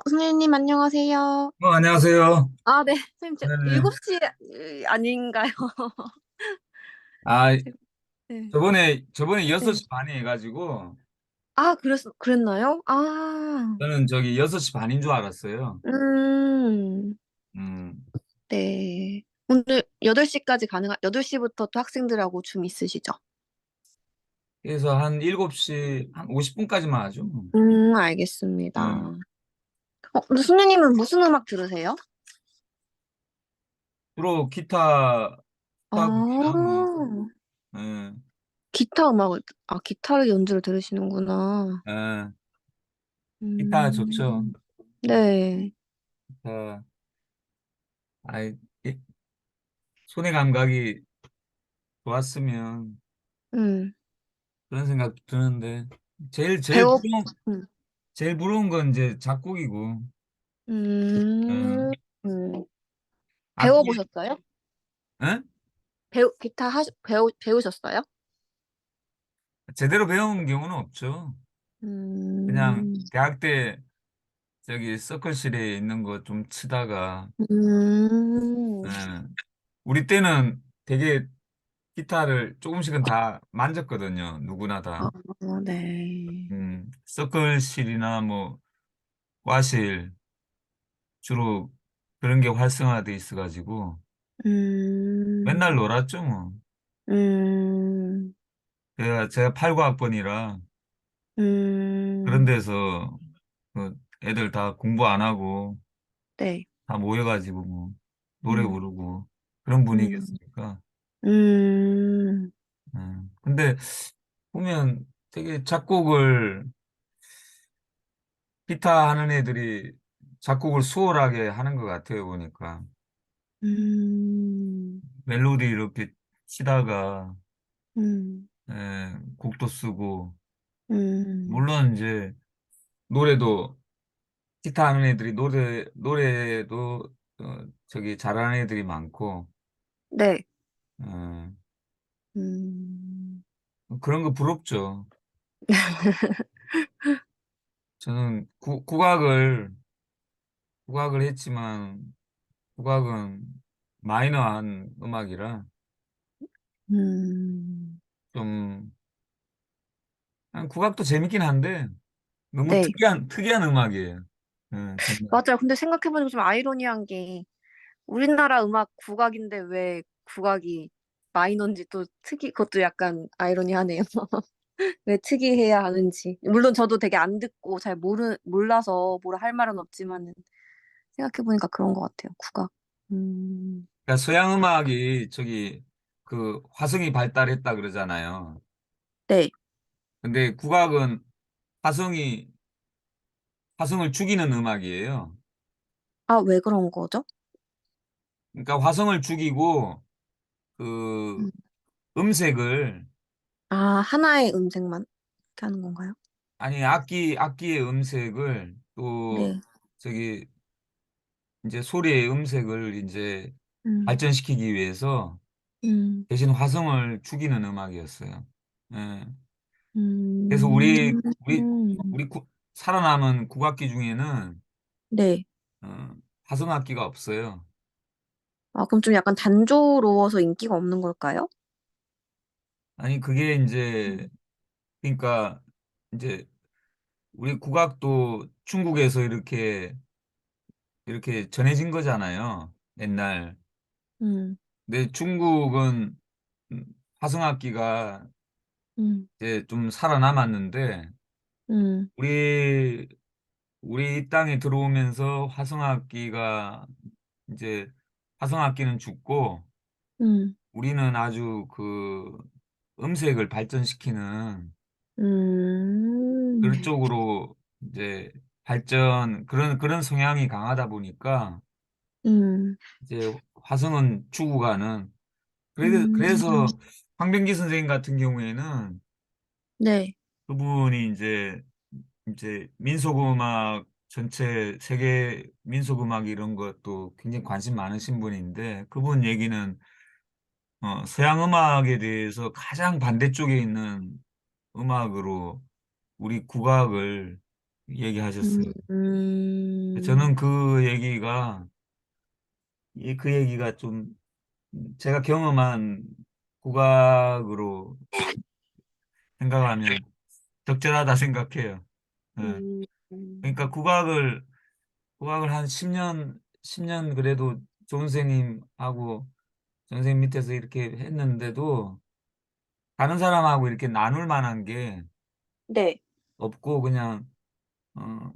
선생님, 안녕하세요. 안녕하세요. 아, 네. 선생님, 네. 7시 아닌가요? 아, 네. 저번에 네. 6시 반에 해가지고, 아, 그랬나요? 아, 저는 저기 6시 반인 줄 알았어요. 음, 음, 네. 오늘 8시까지 8시부터 또 학생들하고 줌 있으시죠? 그래서 한 7시, 한 50분까지만 하죠. 알겠습니다. 음, 근데 선생님은 무슨 음악 들으세요? 주로 아, 기타곡이나 뭐, 예, 기타를 연주를 들으시는구나. 예, 기타 좋죠. 음, 네. 기타, 아이, 이- 손의 감각이 좋았으면 음, 그런 생각 드는데, 배워, 음, 제일 부러운 건 이제 작곡이고, 음, 음, 음. 악기, 배워보셨어요? 예? 기타 배우셨어요? 제대로 배운 경우는 없죠. 그냥 음, 대학 때 저기 서클실에 있는 거 좀 치다가 음, 예. 우리 때는 되게 기타를 조금씩은 다 만졌거든요. 누구나 아, 다. 네. 서클실이나 뭐 과실 주로 그런 게 활성화돼 있어가지고 음, 맨날 놀았죠 뭐. 음, 제가 89학번이라 그런 음, 데서 그 애들 다 공부 안 하고 네. 다 모여가지고 뭐 노래 음, 부르고 그런 음, 분위기였으니까. 음, 근데 보면 되게 작곡을 기타 하는 애들이 작곡을 수월하게 하는 것 같아요, 보니까. 음, 멜로디 이렇게 치다가 음, 곡도 쓰고 음, 물론 이제 노래도 기타 하는 애들이 노래도 저기 잘하는 애들이 많고 네. 어, 음, 그런 거 부럽죠. 저는 국악을 했지만 국악은 마이너한 음악이라 음, 좀 국악도 재밌긴 한데 너무 네. 특이한 음악이에요. 정말. 맞아요. 근데 생각해보니까 좀 아이러니한 게, 우리나라 음악 국악인데 왜 국악이 마이너인지 또 그것도 약간 아이러니하네요. 왜 특이해야 하는지. 물론 저도 되게 안 듣고 잘 몰라서 뭐라 할 말은 없지만은 생각해보니까 그런 것 같아요. 국악. 음, 그러니까 서양 음악이 저기 그 화성이 발달했다 그러잖아요. 네. 근데 국악은 화성이 화성을 죽이는 음악이에요. 아, 왜 그런 거죠? 그러니까 화성을 죽이고 그 음. 음색을 아, 하나의 음색만 이렇게 하는 건가요? 아니 악기의 음색을 또 네. 저기 이제 소리의 음색을 이제 음, 발전시키기 위해서 음, 대신 화성을 죽이는 음악이었어요. 예. 그래서 음, 살아남은 국악기 중에는 네. 화성악기가 없어요. 아, 그럼 좀 약간 단조로워서 인기가 없는 걸까요? 아니 그게 이제 음, 그러니까 이제 우리 국악도 중국에서 이렇게 전해진 거잖아요. 옛날. 음, 근데 중국은 음, 화성악기가 음, 이제 좀 살아남았는데 음, 우리 우리 땅에 들어오면서 이제 화성악기는 죽고 음. 우리는 아주 그 음색을 발전시키는 음, 그쪽으로 이제 그런 성향이 강하다 보니까 음, 이제 화성은 죽어가는 음, 그래서 황병기 선생님 같은 경우에는 네, 그분이 이제 민속음악 전체 세계 민속음악 이런 것도 굉장히 관심 많으신 분인데 그분 얘기는 서양 음악에 대해서 가장 반대쪽에 있는 음악으로 우리 국악을 얘기하셨어요. 음, 음, 저는 그 얘기가 좀 제가 경험한 국악으로 생각하면 적절하다 생각해요. 예. 음, 그러니까 음. 국악을 한 10년 그래도 좋은 선생님하고 선생님 밑에서 이렇게 했는데도 다른 사람하고 이렇게 나눌 만한 게 네. 없고 그냥 어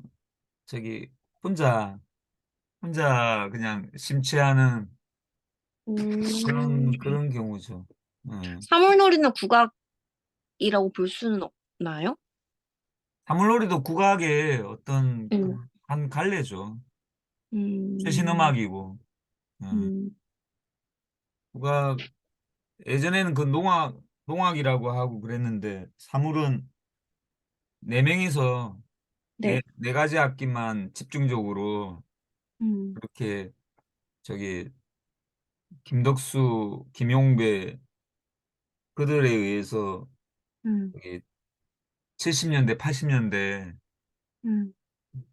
저기 혼자 그냥 심취하는 음, 그런 경우죠. 예. 사물놀이는 국악이라고 볼 수는 없나요? 사물놀이도 국악의 어떤 음, 한 갈래죠. 최신 음, 음악이고. 예. 음, 국악 예전에는 그 농악이라고 하고 그랬는데 사물은 네 명이서 네. 네 가지 악기만 집중적으로 음, 그렇게 저기 김덕수, 김용배 그들에 의해서 음, 여기 70년대, 80년대 음.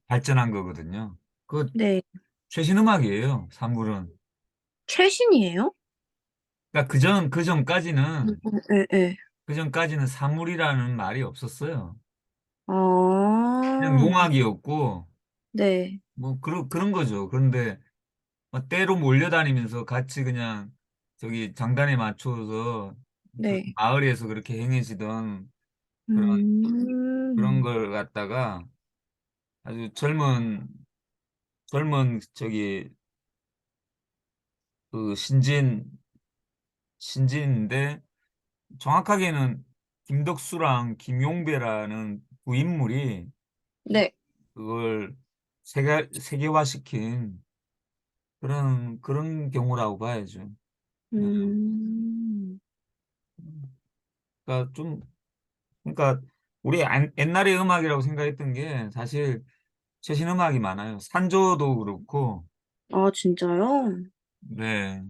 발전한 거거든요. 그 네. 최신 음악이에요, 사물은. 최신이에요? 그러니까 예, 예. 그 전까지는 사물이라는 말이 없었어요. 그냥 아, 농악이었고 네, 뭐 그런 거죠. 그런데 뭐 때로 몰려다니면서 같이 그냥 저기 장단에 맞춰서 그 네. 마을에서 그렇게 행해지던 그런 음, 걸 갖다가 아주 젊은 저기 그 신진인데 정확하게는 김덕수랑 김용배라는 두 인물이 네. 그걸 세계화시킨 그런 경우라고 봐야죠. 네. 음, 그러니까 좀 그러니까 우리 옛날의 음악이라고 생각했던 게 사실 최신 음악이 많아요. 산조도 그렇고, 아, 진짜요? 네.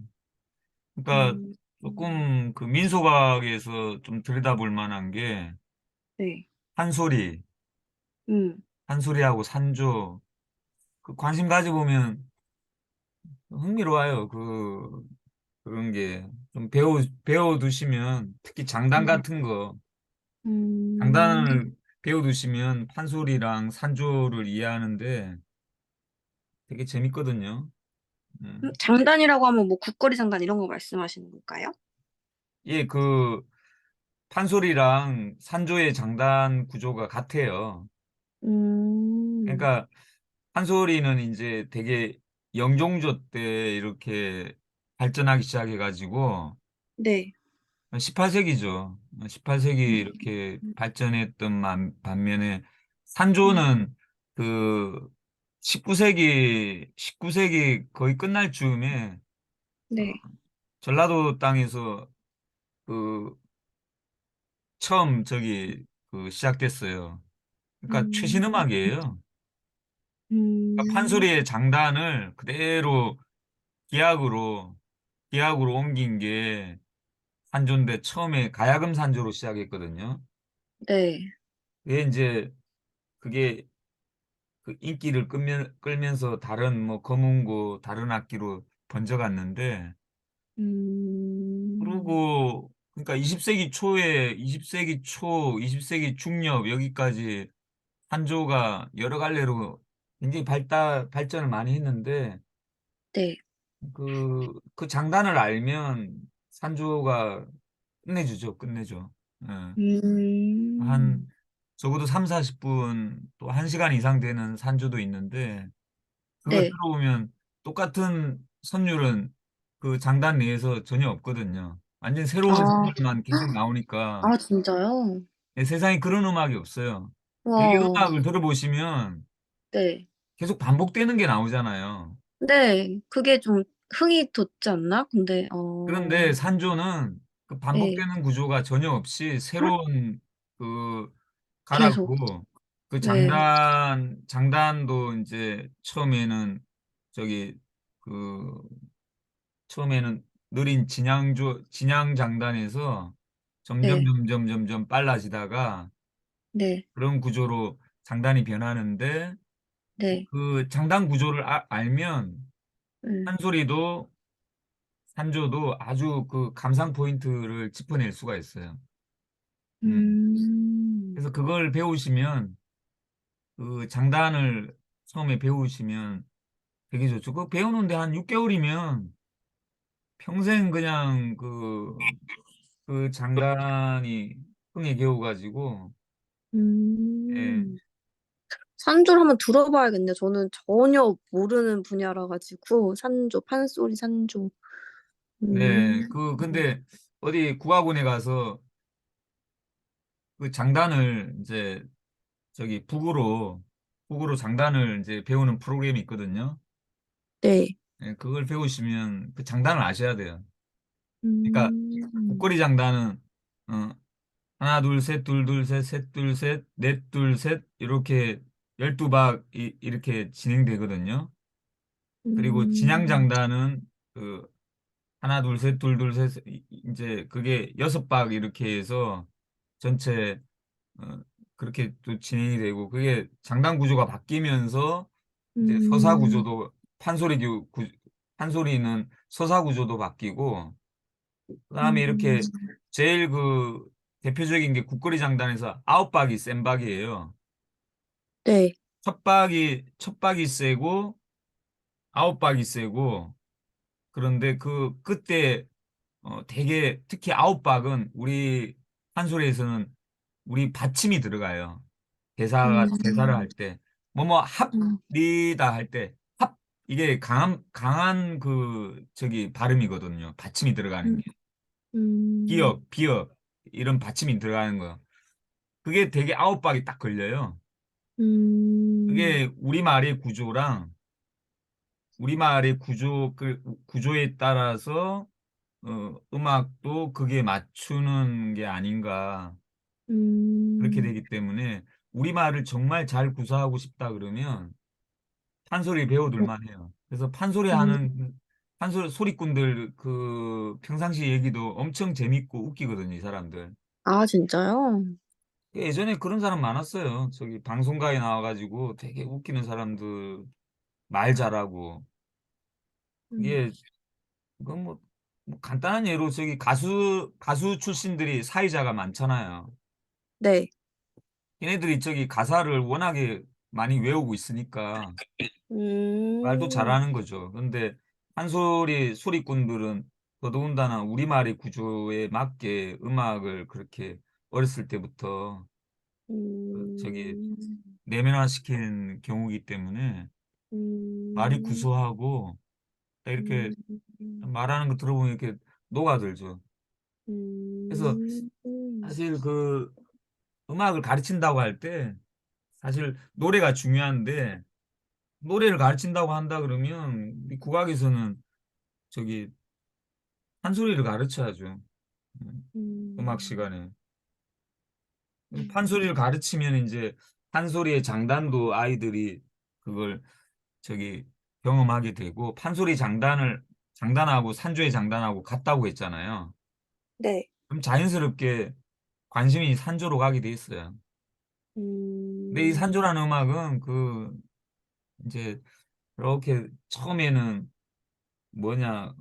그러니까 음, 조금 그 민속악에서 좀 들여다볼 만한 게 네. 한소리, 음, 한소리하고 산조. 그 관심 가져보면 흥미로워요. 그런 게 좀 배워두시면 특히 장단 음, 같은 거, 음. 장단을 배워두시면 판소리랑 산조를 이해하는데 되게 재밌거든요. 음. 장단이라고 하면 뭐 국거리 장단 이런 거 말씀하시는 걸까요? 예, 그 판소리랑 산조의 장단 구조가 같아요. 음, 그러니까 판소리는 이제 되게 영종조 때 이렇게 발전하기 시작해가지고 네. 18세기죠. 18세기 음, 이렇게 발전했던 반면에 음, 산조는 그 19세기 거의 끝날 즈음에 네. 전라도 땅에서 그 처음 저기 그 시작됐어요. 그러니까 최신 음, 음악이에요. 그러니까 음, 판소리의 장단을 그대로 기악으로 기악으로 옮긴 게 산조인데 처음에 가야금 산조로 시작했거든요. 네. 그게 이제 그게 그 인기를 끌면서 다른 뭐 검은고 다른 악기로 번져갔는데 음, 그리고 그러니까 20세기 초, 20세기 중엽 여기까지 한조가 여러 갈래로 굉장히 발전을 많이 했는데 네. 그 장단을 알면 산조가 끝내주죠, 끝내줘. 예. 한 음, 적어도 3, 40분 또 1시간 이상 되는 산조도 있는데 그거 네. 들어보면 똑같은 선율은 그 장단 내에서 전혀 없거든요. 완전 새로운 아, 선율만 계속 나오니까 아, 진짜요? 세상에 그런 음악이 없어요. 되게 와, 음악을 들어보시면 네. 계속 반복되는 게 나오잖아요. 네. 그게 좀 흥이 돋지 않나? 근데, 그런데 산조는 그 네. 반복되는 구조가 전혀 없이 새로운 그 계속. 가락으로 그 네. 장단도 이제 저기 그 처음에는 느린 진양 장단에서 네. 점점 빨라지다가 네. 그런 구조로 장단이 변하는데 네. 그 장단 구조를 알면 음. 판소리도 산조도 아주 그 감상 포인트를 짚어낼 수가 있어요. 음. 음. 그래서 그걸 배우시면 그 장단을 처음에 배우시면 되게 좋죠. 그 배우는데 한 6개월이면 평생 그냥 그 장단이 흥에 겨워가지고 예. 음. 산조를 한번 들어봐야겠네요. 저는 전혀 모르는 분야라 가지고 산조, 판소리 산조. 네. 음. 근데 어디 국악원에 가서 그 장단을 이제 저기 북으로 장단을 이제 배우는 프로그램이 있거든요. 네. 예, 그걸 배우시면 그 장단을 아셔야 돼요. 그러니까 음. 국거리 장단은 어, 하나 둘 셋 둘 둘 셋 셋 둘 셋 넷 둘 셋 이렇게 12박 이렇게 진행되거든요. 그리고 진양 음. 장단은 그 하나 둘 셋 둘 둘 셋 이제 그게 6박 이렇게 해서 전체 어, 그렇게 또 진행이 되고 그게 장단 구조가 바뀌면서 이제 서사 음. 구조도 판소리는 서사 구조도 바뀌고 그다음에 음. 이렇게 제일 그 대표적인 게 국거리 장단에서 9박이 센 박이에요. 네. 첫 박이 세고 9박이 세고 그런데 그때 되게 특히 9박은 우리 판소리에서는 우리 받침이 들어가요. 대사를 음. 할 때. 뭐뭐 음. 합니다 할 때, 이게 강한 저기 발음이거든요. 받침이 들어가는 음. 게. 음. 비역, 이런 받침이 들어가는 거. 그게 되게 9박이 딱 걸려요. 음. 그게 우리말의 구조에 따라서 음악도 그게 맞추는 게 아닌가. 그렇게 음. 되기 때문에 우리말을 정말 잘 구사하고 싶다 그러면 판소리 배워둘 만해요. 그래서 음. 판소리 소리꾼들 그 평상시 얘기도 엄청 재밌고 웃기거든요, 이 사람들. 아, 진짜요? 예전에 그런 사람 많았어요. 저기 방송가에 나와가지고 되게 웃기는 사람들 말 잘하고. 음. 이게 그건 뭐 간단한 예로 저기 가수 출신들이 사회자가 많잖아요. 네. 걔네들이 저기 가사를 워낙에 많이 외우고 있으니까 말도 음. 잘하는 거죠. 근데 한소리 소리꾼들은 더더군다나 우리말의 구조에 맞게 음악을 그렇게 어렸을 때부터 저기 음. 내면화시킨 경우이기 때문에 말이 음. 구수하고 이렇게 음. 음. 말하는 거 들어보면 이렇게 녹아들죠. 그래서 음. 사실 그 음악을 가르친다고 할 때 사실 노래가 중요한데 노래를 가르친다고 한다 그러면 이 국악에서는 저기 판소리를 가르쳐야죠. 음악 음. 시간에. 음. 판소리를 가르치면 이제 판소리의 장단도 아이들이 그걸 저기 경험하게 되고 판소리 장단하고 산조의 장단하고 같다고 했잖아요. 네. 그럼 자연스럽게 관심이 산조로 가게 돼 있어요. 근데 이 음. 산조라는 음악은 이제 이렇게 처음에는 뭐냐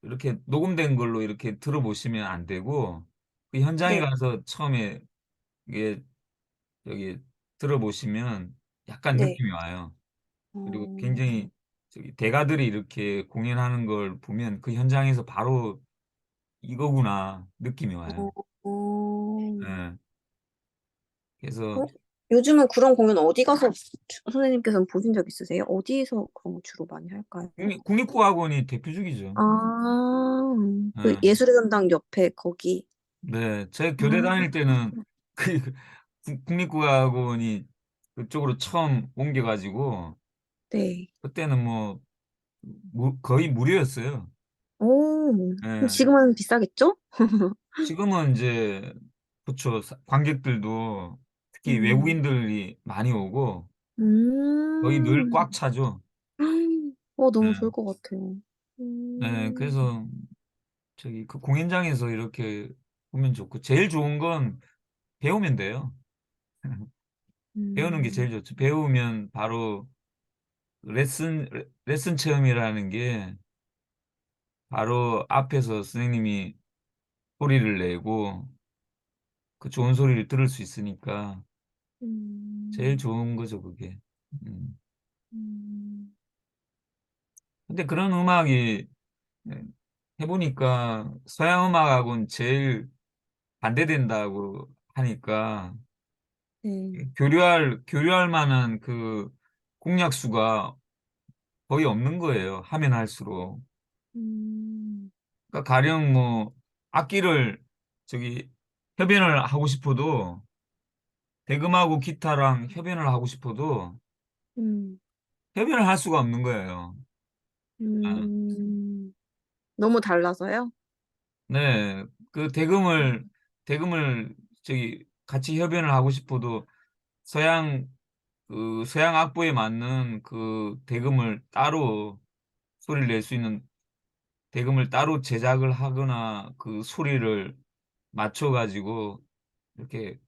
이렇게 녹음된 걸로 이렇게 들어보시면 안 되고 그 현장에 네. 가서 처음에 이게 여기 들어보시면 약간 네. 느낌이 와요. 그리고 어. 굉장히 저기 대가들이 이렇게 공연하는 걸 보면 그 현장에서 바로 이거구나 느낌이 와요. 어. 예. 그래서 어? 요즘은 그런 공연 어디 가서 선생님께서는 보신 적 있으세요? 어디서 그런 거 주로 많이 할까요? 국립국악원이 대표적이죠. 아, 그 예. 예술의 전당 옆에 거기. 네, 제 교대 아, 다닐 때는 그 국립국악원이 그쪽으로 처음 옮겨가지고 네. 그때는 뭐 거의 무료였어요. 오, 그럼 예. 지금은 비싸겠죠? 지금은 이제 그쵸 관객들도 특히 음. 외국인들이 많이 오고 거의 늘 음. 꽉 차죠. 너무 네. 좋을 것 같아요. 네, 음. 그래서 저기 그 공연장에서 이렇게 보면 좋고 제일 좋은 건 배우면 돼요. 배우는 게 음, 제일 좋죠. 배우면 바로 레슨 체험이라는 게 바로 앞에서 선생님이 소리를 내고 그 좋은 소리를 들을 수 있으니까 제일 음, 좋은 거죠, 그게. 음. 음, 근데 그런 음악이 네, 해보니까 서양 음악하고는 제일 반대된다고 하니까 네. 교류할 만한 그 공약 수가 거의 없는 거예요. 하면 할수록. 음, 그러니까 가령 뭐 악기를 저기 협연을 하고 싶어도 대금하고 기타랑 협연을 하고 싶어도 음, 협연을 할 수가 없는 거예요. 아, 음. 너무 달라서요? 네, 그 대금을 저기 같이 협연을 하고 싶어도 서양 서양 악보에 맞는 그 대금을 따로 소리를 낼 수 있는 대금을 따로 제작을 하거나 그 소리를 맞춰 가지고 이렇게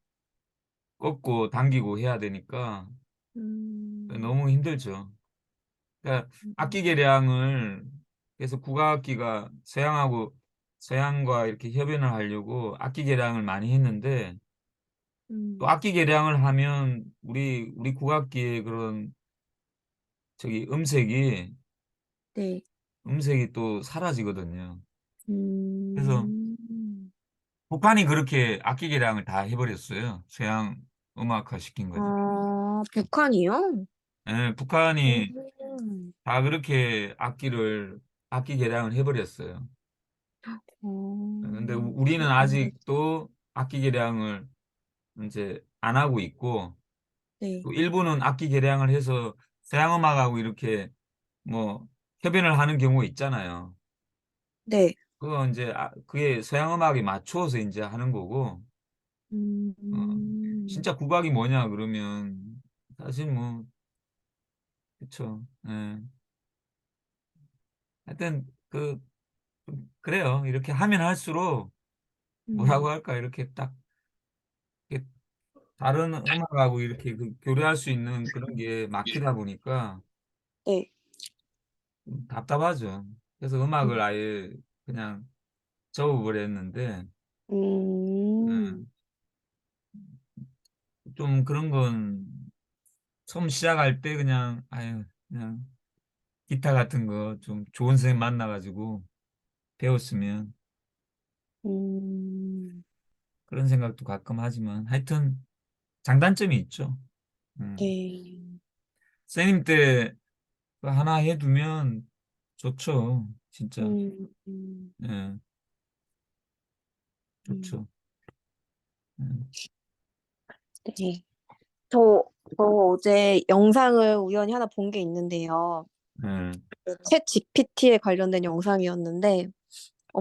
꺾고 당기고 해야 되니까 음, 너무 힘들죠. 그러니까 악기 개량을 그래서 국악악기가 서양과 이렇게 협연을 하려고 악기 개량을 많이 했는데 또 음, 악기 개량을 하면 우리 국악기의 그런 저기 네. 음색이 또 사라지거든요. 그래서 음, 북한이 그렇게 악기 개량을 다 해버렸어요. 서양 음악화 시킨 거죠. 북한이요? 예, 북한이 음, 다 그렇게 악기 개량을 해버렸어요. 근데 우리는 그렇군요. 아직도 악기 개량을 이제 안 하고 있고 네. 또 일부는 악기 개량을 해서 서양 음악하고 이렇게 뭐 협연을 하는 경우가 있잖아요. 네. 그거 이제 그게 서양 음악에 맞추어서 이제 하는 거고 어, 음, 진짜 국악이 뭐냐 그러면 사실 뭐 그쵸. 예. 하여튼 그래요. 이렇게 하면 할수록 뭐라고 음, 할까 이렇게 딱 이렇게 다른 음악하고 이렇게 교류할 수 있는 그런 게 막히다 보니까 네. 좀 답답하죠. 그래서 음악을 아예 그냥 접어버렸는데 음, 음, 좀 그런 건 처음 시작할 때 그냥 아유 그냥 기타 같은 거 좀 좋은 선생님 만나가지고 배웠으면 음, 그런 생각도 가끔 하지만 하여튼 장단점이 있죠. 음. 네. 선생님 때 그거 하나 해두면 좋죠. 진짜. 음, 예, 음, 좋죠. 음. 네. 저, 저 어제 영상을 우연히 하나 본 게 있는데요. 예. 챗 GPT에 관련된 영상이었는데,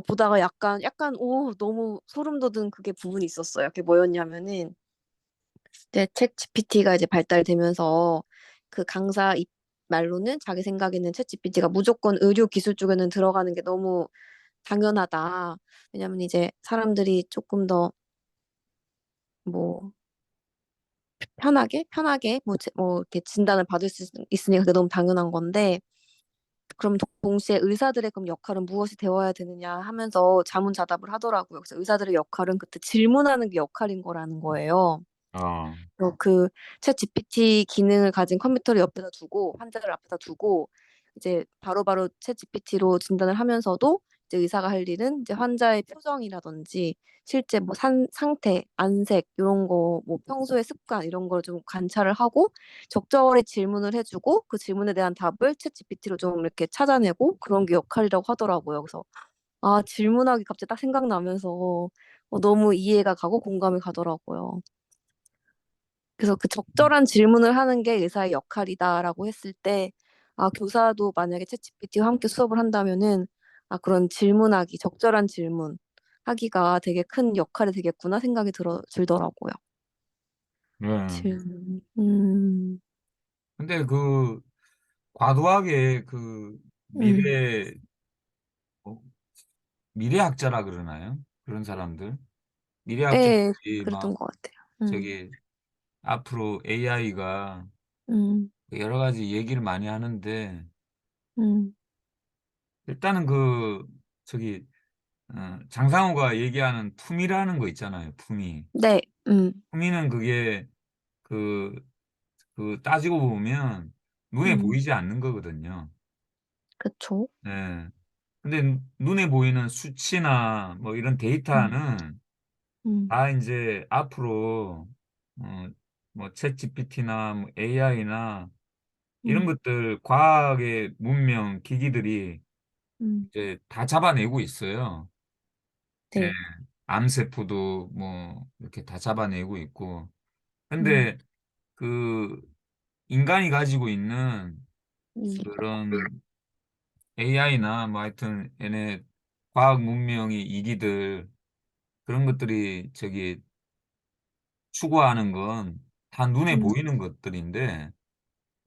보다가 오, 너무 소름 돋은 그게 부분이 있었어요. 그게 뭐였냐면은, 이제 챗 GPT가 이제 발달되면서 그 강사 말로는 자기 생각에는 챗 GPT가 무조건 의료 기술 쪽에는 들어가는 게 너무 당연하다. 왜냐면 이제 사람들이 조금 더 뭐 편하게 뭐 이렇게 진단을 받을 수 있으니까 그게 너무 당연한 건데 그럼 동시에 의사들의 그럼 역할은 무엇이 되어야 되느냐 하면서 자문자답을 하더라고요. 그래서 의사들의 역할은 그때 질문하는 게 역할인 거라는 거예요. 어. 챗 GPT 기능을 가진 컴퓨터를 옆에다 두고 환자를 앞에다 두고 이제 바로바로 챗 GPT로 진단을 하면서도 이제 의사가 할 일은 이제 환자의 표정이라든지 실제 뭐 상태, 안색 이런 거 뭐 평소의 습관 이런 걸 좀 관찰을 하고 적절히 질문을 해주고 그 질문에 대한 답을 챗 GPT로 좀 이렇게 찾아내고 그런 게 역할이라고 하더라고요. 그래서 질문하기 갑자기 딱 생각나면서 너무 이해가 가고 공감이 가더라고요. 그래서 그 적절한 질문을 하는 게 의사의 역할이다라고 했을 때, 교사도 만약에 챗GPT와 함께 수업을 한다면은, 그런 적절한 질문 하기가 되게 큰 역할이 되겠구나 생각이 들더라고요. 예. 질문. 근데 과도하게 음, 어, 미래학자라 그러나요? 그런 사람들. 예, 미래학자들이 그랬던 막 것 같아요. 저기 앞으로 AI가 음, 여러 가지 얘기를 많이 하는데 음, 일단은 저기 장상호가 얘기하는 품위라는 거 있잖아요. 품위. 네, 품위는 그게 그, 따지고 보면 눈에 음, 보이지 않는 거거든요. 그쵸. 예. 근데 눈에 보이는 수치나 뭐 이런 음, 데이터는 음, 다 이제 앞으로 어, 뭐 챗GPT나 뭐 AI나 이런 음, 것들 과학의 문명 기기들이 음, 이제 다 잡아내고 있어요. 예. 네, 암세포도 뭐 이렇게 다 잡아내고 있고. 음, 근데 그 인간이 가지고 있는 음, 그런 AI나 뭐 하여튼 얘네 과학 문명의 이기들 그런 것들이 저기 추구하는 건 다 눈에 음, 보이는 것들인데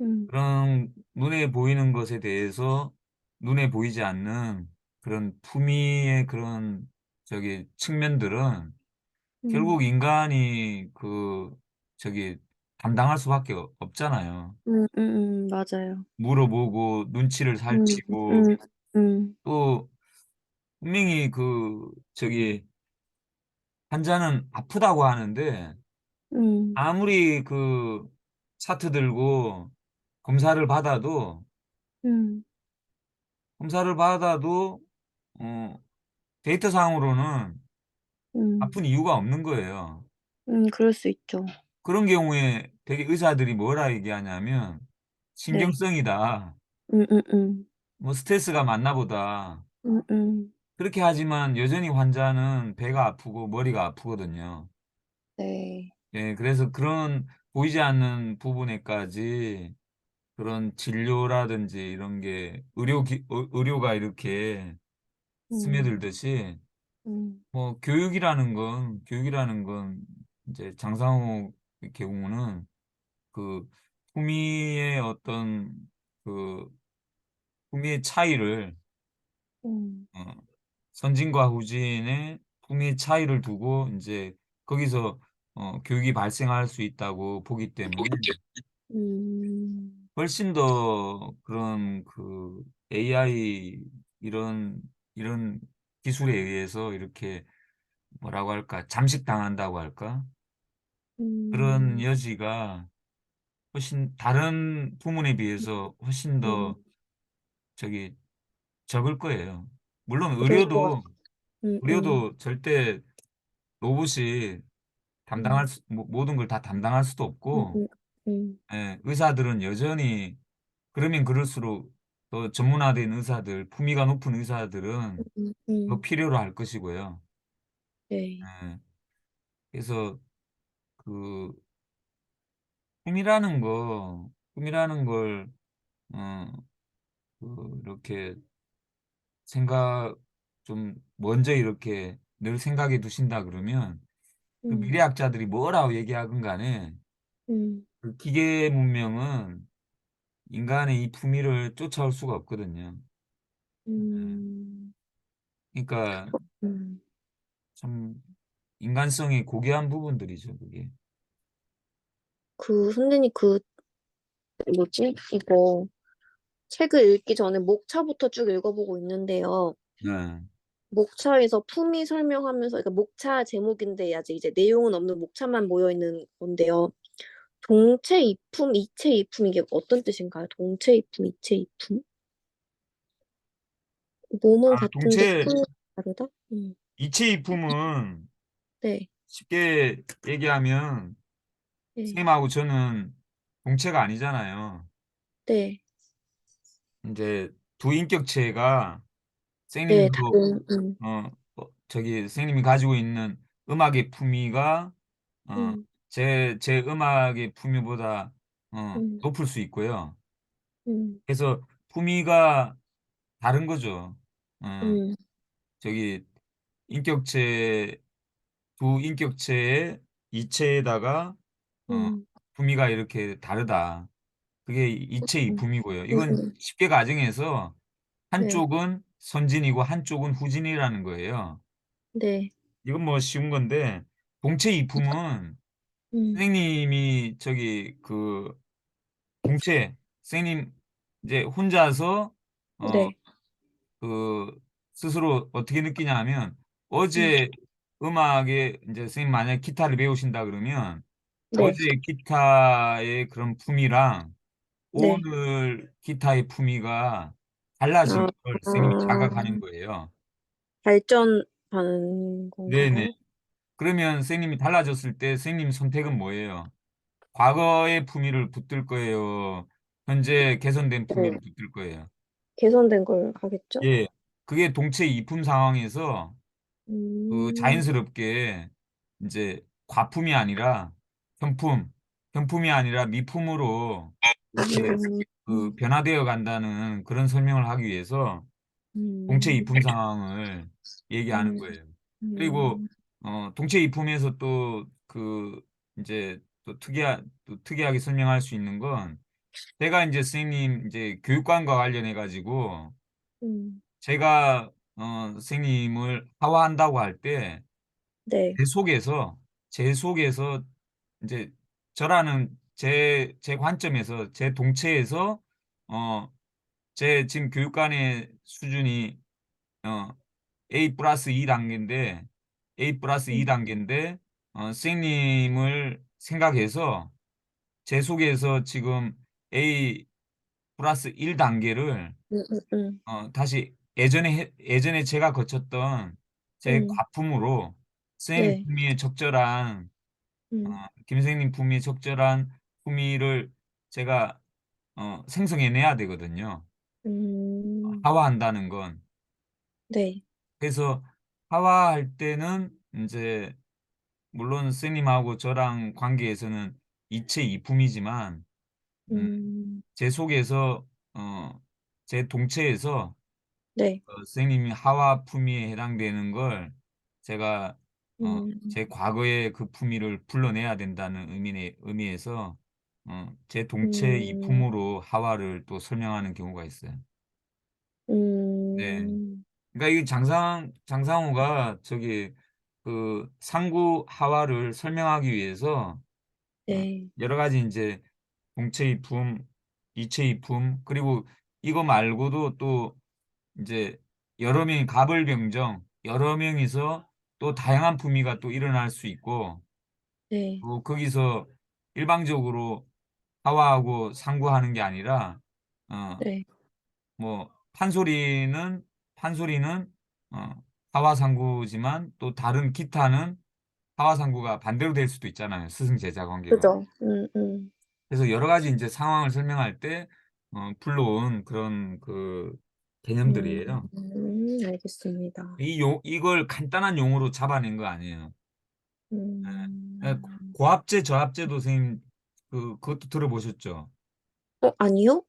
음, 그런 눈에 보이는 것에 대해서 눈에 보이지 않는 그런 품위의 그런 저기 측면들은 음, 결국 인간이 저기 담당할 수밖에 없잖아요. 맞아요. 물어보고 눈치를 음, 살피고 음, 음, 또 분명히 저기 환자는 아프다고 하는데 음, 아무리 차트 들고 검사를 받아도 음, 검사를 받아도 어, 데이터상으로는 음, 아픈 이유가 없는 거예요. 그럴 수 있죠. 그런 경우에 되게 의사들이 뭐라 얘기하냐면 네, 신경성이다. 음, 음, 음, 뭐 스트레스가 많나 보다. 음, 음, 그렇게 하지만 여전히 환자는 배가 아프고 머리가 아프거든요. 네, 예, 그래서 그런 보이지 않는 부분에까지 그런 진료라든지 이런 게 의료가 이렇게 음, 스며들듯이 음, 뭐 교육이라는 건 이제 장상호 경우는 그 품위의 어떤 그 품위의 차이를 음, 어, 선진과 후진의 품위 차이를 두고 이제 거기서 교육이 발생할 수 있다고 보기 때문에 음, 훨씬 더 그런 AI 이런 이런 기술에 의해서 이렇게 뭐라고 할까 잠식당한다고 할까 그런 음, 여지가 훨씬 다른 부문에 비해서 훨씬 음, 더 저기 적을 거예요. 물론 그럴 것 같, 음, 음, 절대 로봇이 음, 모든 걸 다 담당할 수도 음, 없고, 음, 음, 예, 의사들은 여전히, 그러면 그럴수록 더 전문화된 의사들, 품위가 높은 의사들은 더 음, 필요로 할 것이고요. 네, 예, 그래서 그, 품이라는 품이라는 걸, 어, 이렇게 좀 먼저 이렇게 늘 생각해 두신다 그러면 그 음, 미래학자들이 뭐라고 얘기하건 간에 음, 그 기계 문명은 인간의 이 품위를 쫓아올 수가 없거든요. 예. 음, 그러니까 음. 참 인간성이 고귀한 부분들이죠, 그게. 선생님 뭐지? 이거 책을 읽기 전에 목차부터 쭉 읽어보고 있는데요. 네. 목차에서 품위 설명하면서, 그러니까 목차 제목인데 아직 이제 내용은 없는 목차만 모여 있는 건데요. 동체 이품, 이체 이품 이게 어떤 뜻인가요? 동체 이품, 이체 이품? 몸은 아, 같은데 품이 다르다? 이체이품은 네, 쉽게 얘기하면 네, 선생님하고 저는 동체가 아니잖아요. 네, 이제 두 인격체가 네, 선생님도 다른, 저기 선생님이 가지고 있는 음악의 품위가 어, 음, 제 음악의 품위보다 음, 높을 수 있고요. 음, 그래서 품위가 다른 거죠. 어, 음, 저기 인격체 두 인격체의 이체에다가 어, 음, 품위가 이렇게 다르다. 그게 이체이 음, 품위고요. 음, 이건 쉽게 가정해서 네, 한쪽은 선진이고 한쪽은 후진이라는 거예요. 네, 이건 뭐 쉬운 건데 동체 이품은 음, 선생님이 저기 그 동시에 선생님 이제 혼자서 어 네, 그 스스로 어떻게 느끼냐 하면 음, 어제 음악에 이제 선생님 만약 기타를 배우신다 그러면 네, 어제 기타의 그런 품이랑 네. 오늘 기타의 품위가 아, 달라진 걸 선생님이 아, 자각하는 거예요. 발전하는 네네. 건가요? 그러면 선생님이 달라졌을 때 선생님 선택은 뭐예요? 과거의 품위를 붙들 거예요. 현재 개선된 품위를 네, 붙들 거예요. 개선된 걸 하겠죠? 예. 그게 동체 이품 상황에서 그 음, 자연스럽게 이제 과품이 아니라 현품, 현품이 아니라 미품으로 이렇게 그 음, 변화되어 간다는 그런 설명을 하기 위해서 동체 음, 이품 상황을 얘기하는 음, 거예요. 그리고 음, 동체 이품에서 또 그 이제 또 특이하게 설명할 수 있는 건 제가 이제 선생님 이제 교육관과 관련해 가지고 음, 제가 선생님을 하화한다고 할 때 네, 제 속에서 이제 저라는 제 관점에서 제 동체에서 어 제 지금 교육관의 수준이 어 A 플러스 2단계인데 A 플러스 음, 2단계인데 선생님을 생각해서 제 속에서 지금 A 플러스 1단계를 음, 다시 예전에 제가 거쳤던 제 음, 과품으로 선생님 네, 품위에 적절한 음, 김 선생님 품위에 적절한 품위를 제가 생성해내야 되거든요. 음, 하화한다는 건. 네, 그래서 하화할 때는 이제 물론 선생님하고 저랑 관계에서는 이체 이품이지만 음, 음, 제 속에서 제 동체에서 네, 선생님이 하와 품위에 해당되는 걸 제가 음, 제 과거의 그 품위를 불러내야 된다는 의미에서 제 동체 음, 이품으로 하와를 또 설명하는 경우가 있어요. 네. 음, 그러니까 이 장상호가 저기 그 상구 하와를 설명하기 위해서 네, 여러 가지 이제 동체 이품, 이체 이품 그리고 이거 말고도 또 이제 여러 명이 갑을병정 여러 명이서 또 다양한 품위가 또 일어날 수 있고 네, 또 거기서 일방적으로 하와하고 상구하는 게 아니라 네, 뭐 판소리는 어, 하와상구지만 또 다른 기타는 하와상구가 반대로 될 수도 있잖아요. 스승 제자 관계가. 그죠? 그래서 여러 가지 이제 상황을 설명할 때 불러온 그런 그 개념들이에요. 알겠습니다. 이걸 간단한 용어로 잡아낸 거 아니에요. 예. 음, 고합제, 저합제도 선생님 그것도 들어보셨죠? 아니요?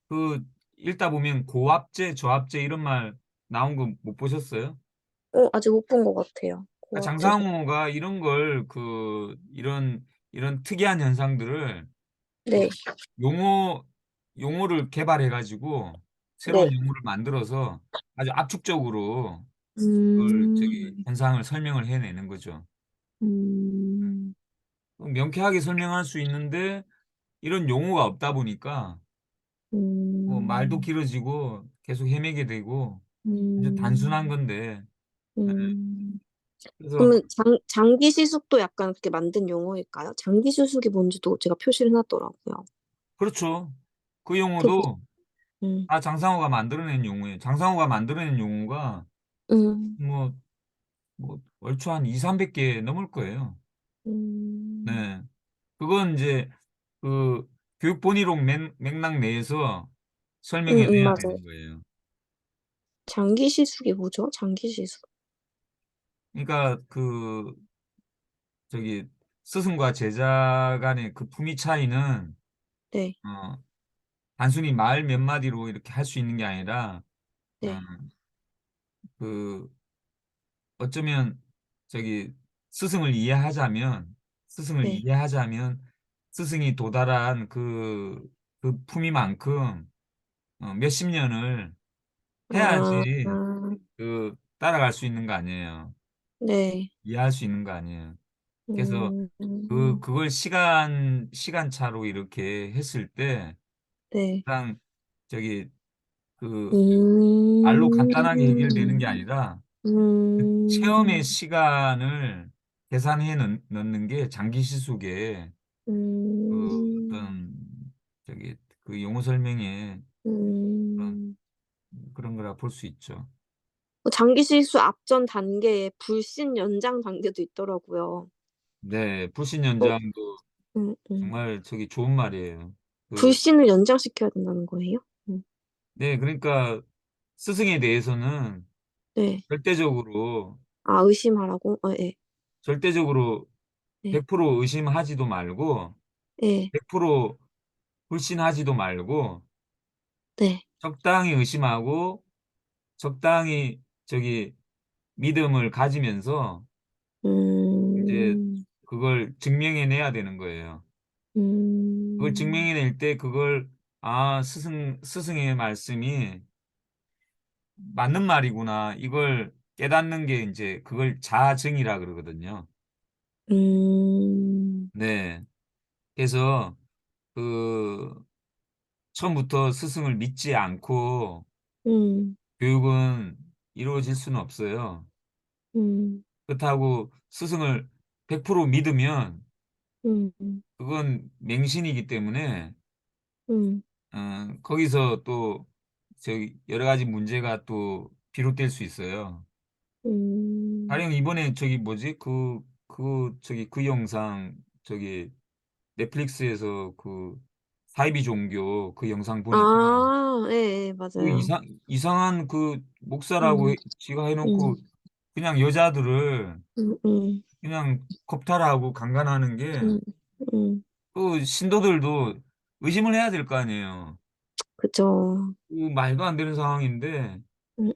그 읽다 보면 고합제, 저합제 이런 말 나온 거 못 보셨어요? 아직 못 본 것 같아요. 그러니까 고압제죠. 장상호가 이런 걸 이런 특이한 현상들을 그 네, 용어 용어를 개발해 가지고 네. 새로운 용어를 만들어서 아주 압축적으로 그걸 저기 음, 현상을 설명을 해내는 거죠. 음, 명쾌하게 설명할 수 있는데 이런 용어가 없다 보니까 뭐 말도 음, 길어지고 계속 헤매게 되고 아주 단순한 음, 건데 예. 음. 그래서 그러면 장기 시숙도 약간 그렇게 만든 용어일까요? 장기 시숙이 뭔지도 제가 표시를 해놨더라고요. 그렇죠. 그 그, 뭐- 용어도 음, 다 장상호가 만들어낸 용어예요. 장상호가 만들어낸 용어가 음, 뭐, 뭐 얼추 한 2, 300개 넘을 거예요. 음, 네. 그건 이제 그 교육 본의록 맥락 내에서 설명해내야 맞아요. 되는 거예요. 장기 시숙이 뭐죠? 장기 시숙. 그러니까 그 저기 스승과 제자 간의 그 품위 차이는 네, 어, 단순히 말 몇 마디로 이렇게 할 수 있는 게 아니라 어, 네, 그 어쩌면 저기 스승을 이해하자면 스승을 네. 이해하자면 스승이 도달한 그 품위만큼 몇십 년을 아, 해야지 그 따라갈 수 있는 거 아니에요. 네. 이해할 수 있는 거 아니에요. 그래서 음, 그걸 시간차로 이렇게 했을 때, 네. 그냥 저기, 그, 말로 음, 간단하게 해결되는 게 아니라, 그 체험의 음, 시간을 계산해 넣는 게 장기 시속에 음, 어떤, 저기, 그 용어 설명에 그런, 음. 그런 거라 볼 수 있죠. 장기 실수 앞전 단계에 불신 연장 단계도 있더라고요. 네, 불신 어, 연장도 음, 음. 정말 저기 좋은 말이에요. 불신을 연장시켜야 된다는 거예요? 네, 그러니까 스승에 대해서는 네. 절대적으로, 아, 의심하라고? 예, 절대적으로 예, 100% 의심하지도 말고, 예, 100% 불신하지도 말고, 네. 적당히 의심하고, 적당히 저기 믿음을 가지면서 이제 음, 그걸 증명해내야 되는 거예요. 그걸 음, 증명해낼 때 그걸, 아, 스승의 말씀이 맞는 말이구나. 이걸 깨닫는 게 이제 그걸 자증이라 그러거든요. 음, 네. 그래서 그 처음부터 스승을 믿지 않고 음, 교육은 이루어질 수는 없어요. 음, 그렇다고 스승을 100% 믿으면 음, 그건 맹신이기 때문에 음, 거기서 또 저기 여러 가지 문제가 또 비롯될 수 있어요. 음. 가령 이번에 저기 뭐지? 저기 그 영상 저기 넷플릭스에서 그 사이비 종교 그 영상 보니까 아, 예, 예, 그 맞아요. 이상한 그 목사라고 음, 지가 해놓고 음, 그냥 여자들을 음, 음, 그냥 겁탈하고 강간하는 게 음, 음, 또 신도들도 의심을 해야 될 거 아니에요. 그죠. 그 말도 안 되는 상황인데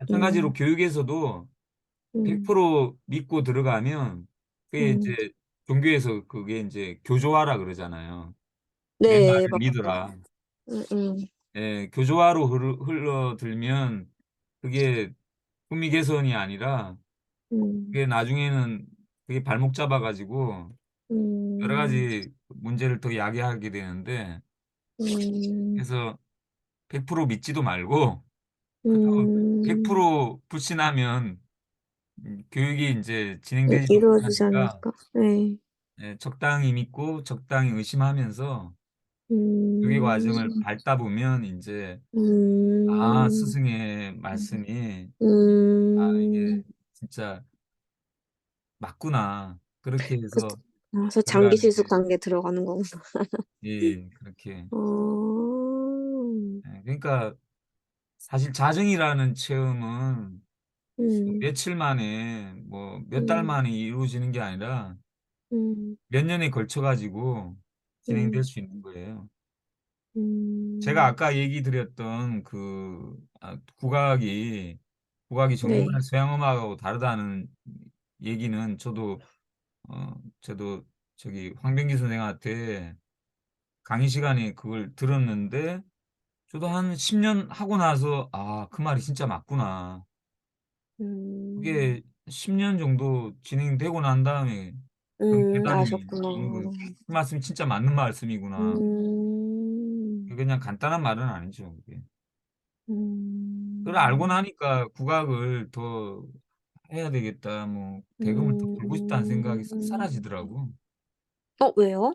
마찬가지로 음, 교육에서도 음, 100% 믿고 들어가면 그게 음. 이제 종교에서 그게 이제 교조화라 그러잖아요. 내 네, 말을 맞아요. 믿어라. 음, 예, 교조화로 흘러들면 그게 품위 개선이 아니라 음, 그게 나중에는 그게 발목 잡아가지고 여러 음, 가지 문제를 더 야기하게 되는데 음, 그래서 100% 믿지도 말고 그렇다고 음, 100% 불신하면 교육이 이제 진행되지도 이루어지지 못하니까 않으니까. 네. 예, 적당히 믿고 적당히 의심하면서 교육 과정을 음, 밟다 보면 이제 아, 음, 스승의 말씀이 아, 이게 음. 진짜 맞구나. 그렇게 해서 그래서 장기 들어가는 실습 게 단계 들어가는 거구나. 예, 그렇게. 어, 예, 그러니까 사실 자정이라는 체험은 음, 며칠 만에 뭐 몇 달 음, 만에 이루어지는 게 아니라 음, 몇 년에 걸쳐 가지고 진행될 음, 수 있는 거예요. 제가 음. 아까 얘기 드렸던 국악이 네. 정말 서양음악하고 다르다는 얘기는 저도 저기 황병기 선생한테 강의 시간에 그걸 들었는데 저도 한 10년 하고 나서 아, 그 말이 진짜 맞구나. 음, 그게 10년 정도 진행되고 난 다음에 그 깨달음이 아셨구나. 오는 거예요. 그 말씀이 진짜 맞는 말씀이구나. 음, 그게 그냥 간단한 말은 아니죠. 그게. 그걸 알고 음, 나니까 국악을 더 해야 되겠다. 뭐 대금을 더 벌고 싶다는 생각이 싹 음. 사라지더라고. 왜요?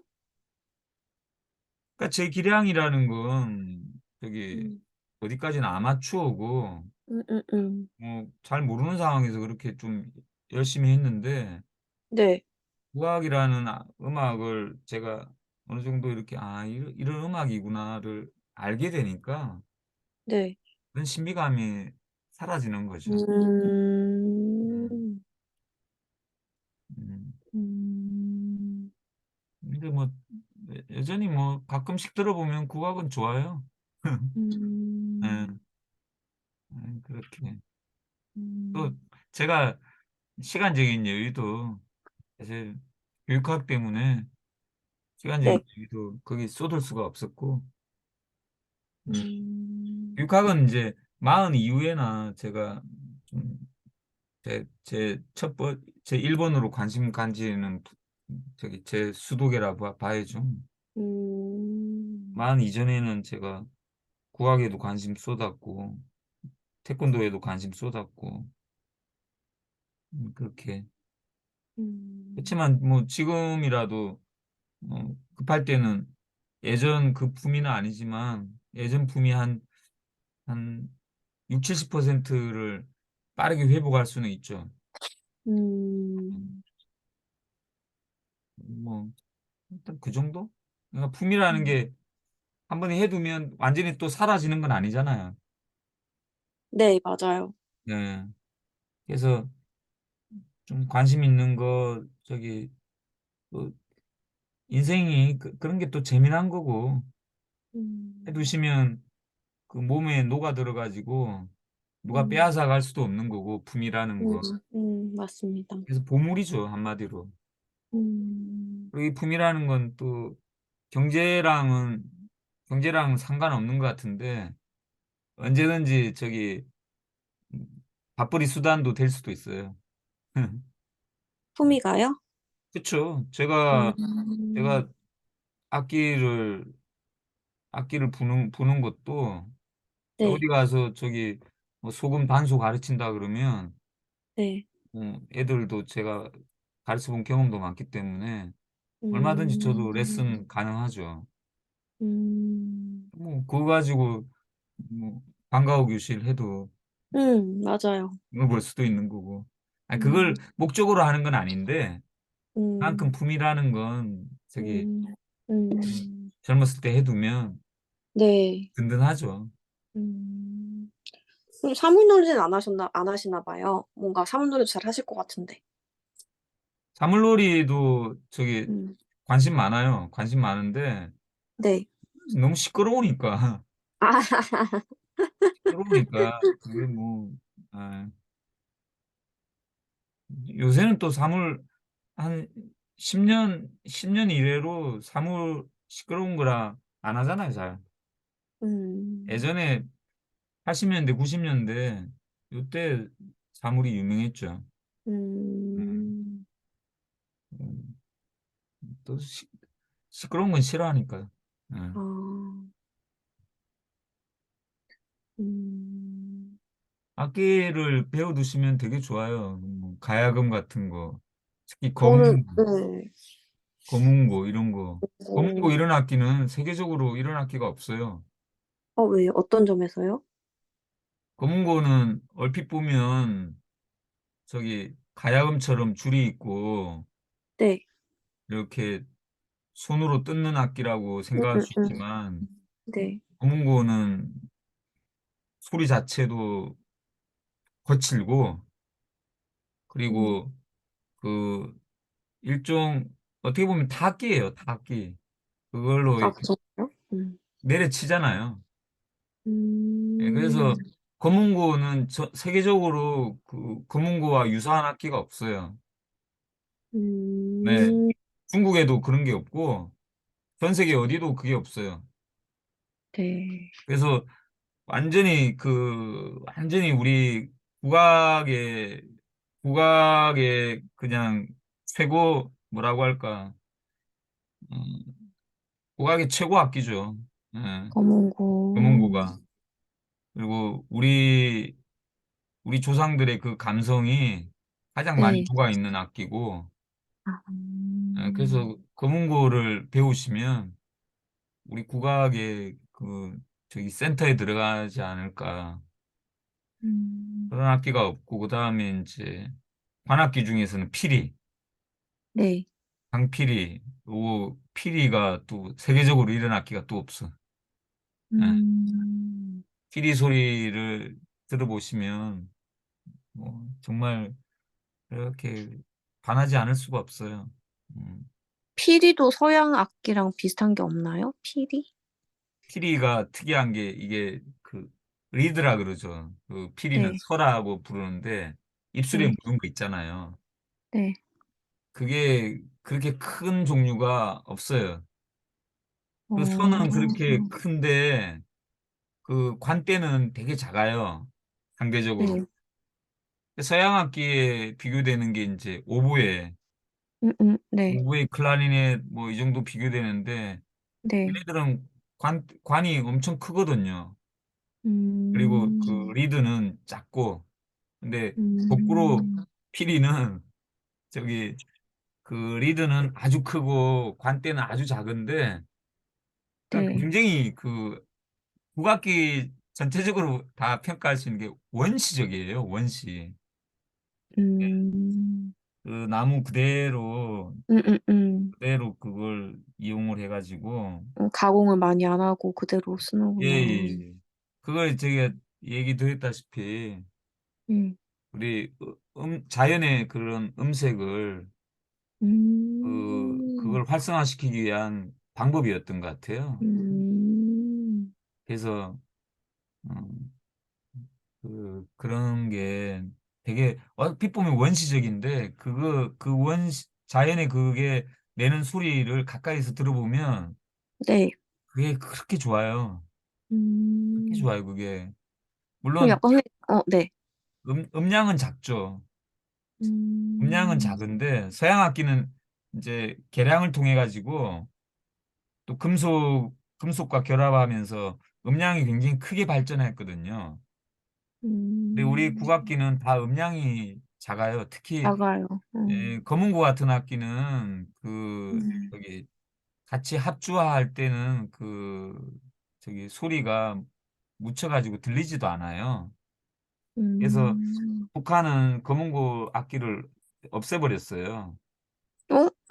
그러니까 제 기량이라는 건 저기 음, 어디까지나 아마추어고 음, 음, 음. 뭐 잘 모르는 상황에서 그렇게 좀 열심히 했는데 네, 국악이라는 음악을 제가 어느 정도 이렇게 아 이런 음악이구나를 알게 되니까 네. 그런 신비감이 사라지는 거죠. 음, 음, 음. 음, 근데 뭐 여전히 뭐 가끔씩 들어보면 국악은 좋아요. 예, 음, 그렇게 또 음. 제가 시간적인 여유도 사실 교육학 때문에 시간적인 네. 여유도 거기 쏟을 수가 없었고 음, 음, 교육학은 이제 40 이후에나 제가 좀 제 1번으로 관심 간지는 저기 제 수도계라 봐야죠. 음, 만 이전에는 제가 국악에도 관심 쏟았고 태권도에도 관심 쏟았고 그렇게. 음, 그렇지만 뭐 지금이라도 급할 때는 예전 그 품위는 아니지만 예전 품위 한 6, 70%를 빠르게 회복할 수는 있죠. 음, 뭐 일단 그 정도? 그러니까 품이라는 음. 게 한 번에 해두면 완전히 또 사라지는 건 아니잖아요. 네, 맞아요. 네. 그래서 좀 관심 있는 거 저기 또 인생이 그런 게 또 재미난 거고 음, 해두시면 그 몸에 녹아 들어가지고 누가 음, 빼앗아 갈 수도 없는 거고 품이라는 거. 맞습니다. 그래서 보물이죠 한마디로. 음, 그리고 이 품이라는 건 또 경제랑은 경제랑 상관없는 것 같은데 언제든지 저기 밥벌이 수단도 될 수도 있어요. 품위가요? 그렇죠. 제가 음, 악기를 악기를 부는 것도 네, 어디 가서 저기 뭐 소금 단수 가르친다 그러면 네. 애들도 제가 가르쳐 본 경험도 많기 때문에 얼마든지 저도 음, 레슨 가능하죠. 음, 뭐 그거 가지고 뭐 방과후 교실 해도 맞아요. 돈을 벌 수도 있는 거고. 아니 음, 그걸 목적으로 하는 건 아닌데 그만큼 음, 품이라는 건 저기 음, 음, 음, 젊었을 때 해두면 네. 든든하죠. 음. 그럼 사물놀이는 안 하시나 봐요. 뭔가 사물놀이도 잘 하실 것 같은데. 사물놀이도 저기 음, 관심 많아요. 관심 많은데 네. 너무 시끄러우니까 아, 시끄러우니까 그게 뭐 아, 요새는 또 사물 한 10년 이래로 사물 시끄러운 거라 안 하잖아요, 잘. 음, 예전에 80년대, 90년대 요때 사물이 유명했죠. 음, 음, 음, 또 시끄러운 건 싫어하니까요. 예. 아, 음, 악기를 배워두시면 되게 좋아요. 뭐 가야금 같은 거, 특히 저는, 네. 검은고 이런 거. 검은고 어, 이런 악기는 세계적으로 이런 악기가 없어요. 왜요? 어떤 점에서요? 검은고는 얼핏 보면 저기 가야금처럼 줄이 있고 네. 이렇게 손으로 뜯는 악기라고 음, 생각할 음, 수 음. 있지만 네. 검은고는 소리 자체도 거칠고 음, 그리고 그 일종 어떻게 보면 타악기예요, 타악기. 그걸로 아, 이렇게 정말요? 내려치잖아요. 예, 음, 그래서 검은고는 세계적으로 그 검은고와 유사한 악기가 없어요. 네, 음, 중국에도 그런 게 없고 전 세계 어디도 그게 없어요. 네. 그래서 완전히 우리 국악의 그냥 최고 뭐라고 할까 국악의 최고 악기죠. 예, 검은고. 금은고가. 그리고 우리 조상들의 그 감성이 가장 많이 네. 녹아 있는 악기고, 아, 그래서 금은고를 배우시면 우리 국악의 그 저기 센터에 들어가지 않을까. 음, 그런 악기가 없고 그 다음에 이제 관악기 중에서는 피리, 네. 강피리, 요 피리가 또 세계적으로 이런 악기가 또 없어. 예. 음, 피리 소리를 들어보시면 뭐 정말 그렇게 반하지 않을 수가 없어요. 음. 피리도 서양 악기랑 비슷한 게 없나요? 피리? 피리가 특이한 게 이게 그 리드라 그러죠. 그 피리는 네. 설하고 부르는데 입술에 네. 묻은 거 있잖아요. 네. 그게 그렇게 큰 종류가 없어요. 그 어, 선은 그렇게 큰데 그 관대는 되게 작아요. 상대적으로. 네. 서양 악기에 비교되는 게 이제 오보에. 네, 오보에 클라리넷 뭐 이 정도 비교되는데 네. 얘네들은 관이 엄청 크거든요. 그리고 그 음, 리드는 작고 근데 거꾸로 음, 피리는 저기 그 리드는 아주 크고 관대는 아주 작은데 그러니까 네. 굉장히 그 국악기 전체적으로 다 평가할 수 있는 게 원시적이에요. 원시. 음, 그 나무 그대로 음, 음, 음. 그걸 이용을 해가지고 가공을 많이 안 하고 그대로 예, 쓰는구나. 예. 예. 그걸 제가 얘기 드렸다시피 음, 우리 자연의 그런 음색을 그걸 음, 활성화시키기 위한 방법이었던 것 같아요. 음, 그래서 그런 게 되게 얼핏 보면 원시적인데 자연의 그게 내는 소리를 가까이서 들어보면 네. 그게 그렇게 좋아요. 그렇게 음, 좋아요, 그게. 그럼 물론 약간, 네. 음량은 작죠. 음량은 음, 작은데 서양 악기는 이제 계량을 통해 가지고 또 금속과 결합하면서 음량이 굉장히 크게 발전했거든요. 근데 우리 음, 국악기는 다 음량이 작아요. 특히 작아요. 검은고 같은 악기는 음, 저기 같이 합주할 때는 저기 소리가 묻혀가지고 들리지도 않아요. 그래서 음, 북한은 검은고 악기를 없애버렸어요.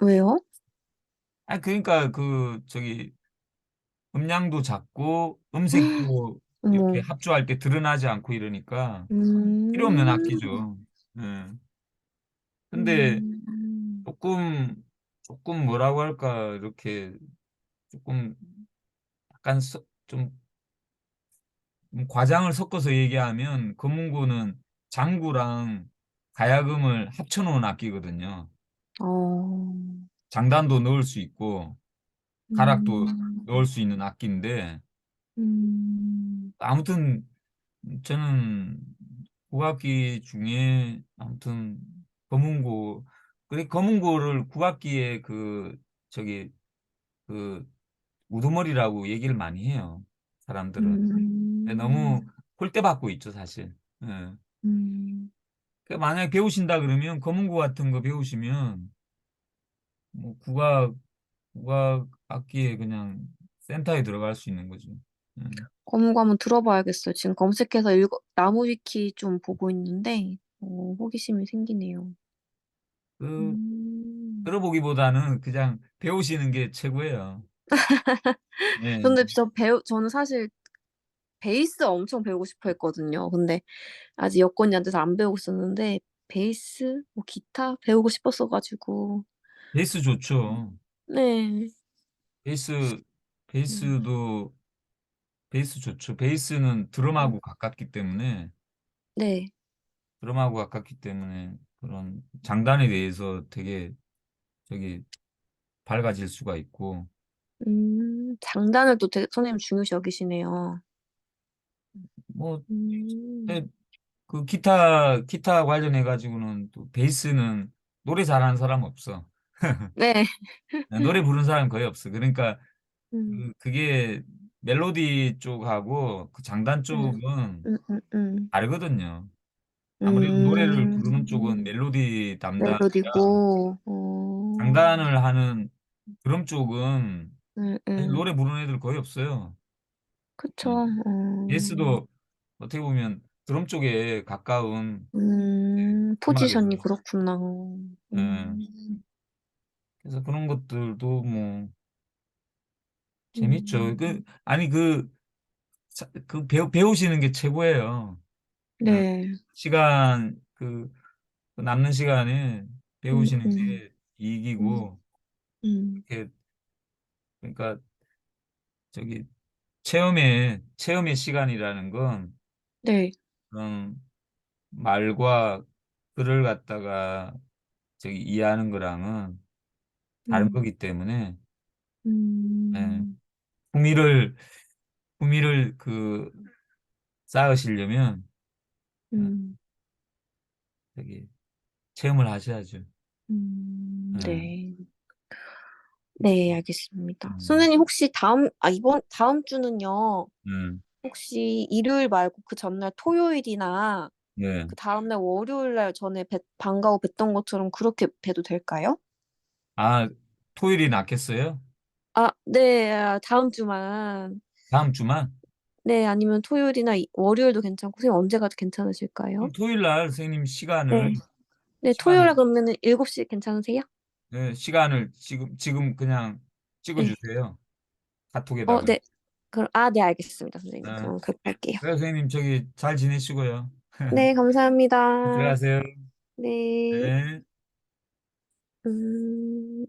왜요? 아, 그러니까 저기 음량도 작고 음색도 이렇게 어머, 합주할 때 드러나지 않고 이러니까 필요 없는 음, 악기죠. 예. 근데 음, 조금 뭐라고 할까 이렇게 조금 약간 좀 과장을 섞어서 얘기하면 검은고는 장구랑 가야금을 합쳐놓은 악기거든요. 어, 장단도 넣을 수 있고 가락도 음, 넣을 수 있는 악기인데 음, 아무튼 저는 국악기 중에 아무튼 검은고 그래 검은고를 국악기의 저기 그 우두머리라고 얘기를 많이 해요. 사람들은. 음, 너무 홀대받고 있죠, 사실. 예. 음. 만약에 배우신다 그러면 검은고 같은 거 배우시면 뭐 국악 악기에 그냥 센터에 들어갈 수 있는 거죠. 음. 검은 한번 들어봐야겠어요. 지금 검색해서 나무 위키 좀 보고 있는데, 호기심이 생기네요. 그 음. 들어보기보다는 그냥 배우시는 게 최고예요. 네. 근데 저는 사실 베이스 엄청 배우고 싶어 했거든요. 근데 아직 여건이 안 돼서 안 배우고 있었는데, 베이스, 뭐 기타 배우고 싶었어가지고. 베이스 좋죠. 네. 베이스 음, 베이스도 베이스 좋죠. 베이스는 음, 네. 드럼하고 가깝기 때문에 그런 장단에 대해서 되게 저기 밝아질 수가 있고 장단을 또 되게 선생님 중요시 여기시네요. 뭐 음, 네, 그 기타 관련해 가지고는 또 베이스는 노래 잘하는 사람 없어. 네. 네, 노래 부르는 사람 거의 없어. 그러니까 음, 그게 멜로디 쪽하고 그 장단 음, 쪽은 음, 음, 음. 다르거든요. 아무래도 노래를 부르는 쪽은 음, 멜로디 담당이라 멜로디고, 장단을 하는 드럼 쪽은 음, 사실 음. 노래 부르는 애들 거의 없어요. 그쵸. 예. 베이스도 어떻게 보면 드럼 쪽에 가까운 포지션이 음악에서 그렇구나. 예. 음, 그래서 그런 것들도 뭐 재밌죠. 음. 아니 배우시는 게 최고예요. 어, 네. 시간 그 남는 시간에 음, 배우시는 음, 게 음, 이익이고 음. 이렇게 그러니까 저기 체험의 시간이라는 건 네. 그런 말과 글을 갖다가 저기 이해하는 거랑은 다른 음, 거기 때문에 예, 음, 흥미를 흥미를 쌓으시려면 어, 음. 저기 체험을 하셔야죠. 예. 네. 네, 알겠습니다. 음, 선생님 혹시 다음 주는요, 음, 혹시 일요일 말고 그 전날 토요일이나 네. 그 다음날 월요일 날 전에 방과후 뵀던 것처럼 그렇게 봬도 될까요? 아, 토요일이 낫겠어요? 아, 네, 다음 주만. 다음 주만? 네, 아니면 토요일이나 월요일도 괜찮고, 선생님 언제가 그럼 괜찮으실까요? 토요일 날 선생님 시간을, 네. 네, 토요일 시간을, 날 그러면은 7시 괜찮으세요? 네, 시간을 지금 그냥 네. 찍어주세요. 카톡에다가. 네. 네, 알겠습니다, 선생님. 네. 그럼 그렇게 할게요. 그래, 선생님, 저기 잘 지내시고요. 네, 감사합니다. 들어가세요. 네. 네. 음.